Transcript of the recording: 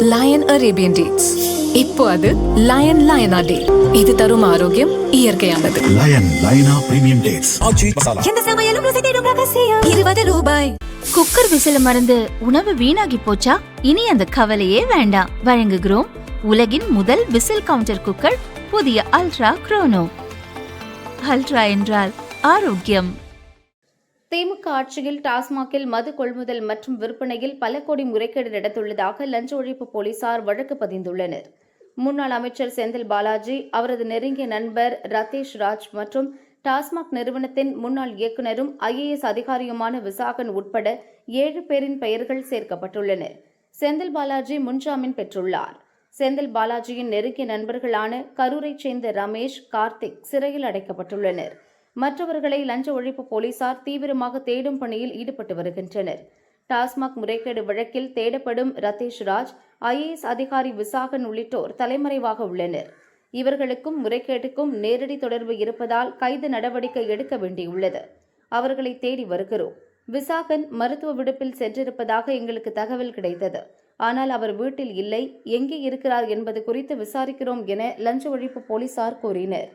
Line Arabian dates. இப்போ அது line லயனா டே. இது தரும் ஆரோக்கியம் இயற்கையானது. லயன் லயனா பிரீமியம் டேட்ஸ். எந்த சமையலும் ருசி தேடும் ரகசியம். 20 ரூபாய். குக்கர் விசில மறந்து உணவு வீணாகி போச்சா? இனி அந்த கவலையே வேண்டாம். வழங்குகிறோம் உலகின் முதல் விசில் கவுண்டர் குக்கர், புதிய அல்ட்ரா குரோனோ. அல்ட்ரா என்றால் ஆரோக்கியம். திமுக ஆட்சியில் டாஸ்மாகில் மது கொள்முதல் மற்றும் விற்பனையில் பல கோடி முறைகேடு நடந்துள்ளதாக லஞ்ச ஒழிப்பு போலீசார் வழக்கு பதிந்துள்ளனர். முன்னாள் அமைச்சர் செந்தில் பாலாஜி, அவரது நெருங்கிய நண்பர் ரதீஷ் ராஜ் மற்றும் டாஸ்மாக் நிறுவனத்தின் முன்னாள் இயக்குநரும் IAS அதிகாரியுமான விசாகன் உட்பட 7 பேரின் பெயர்கள் சேர்க்கப்பட்டுள்ளனர். செந்தில் பாலாஜி முன்ஜாமீன் பெற்றுள்ளார். செந்தில் பாலாஜியின் நெருங்கிய நண்பர்களான கரூரைச் சேர்ந்த ரமேஷ், கார்த்திக் சிறையில் அடைக்கப்பட்டுள்ளனர். மற்றவர்களை லஞ்ச ஒழிப்பு போலீசார் தீவிரமாக தேடும் பணியில் ஈடுபட்டு வருகின்றனர். டாஸ்மாக் முறைகேடு வழக்கில் தேடப்படும் ரதீஷ் ராஜ், IAS அதிகாரி விசாகன் உள்ளிட்டோர் தலைமறைவாக உள்ளனர். இவர்களுக்கும் முறைகேட்டுக்கும் நேரடி தொடர்பு இருப்பதால் கைது நடவடிக்கை எடுக்க வேண்டியுள்ளது. அவர்களை தேடி வருகிறோம். விசாகன் மருத்துவ விடுப்பில் சென்றிருப்பதாக எங்களுக்கு தகவல் கிடைத்தது. ஆனால் அவர் வீட்டில் இல்லை. எங்கே இருக்கிறார் என்பது குறித்து விசாரிக்கிறோம் என லஞ்ச ஒழிப்பு போலீசார் கூறினர்.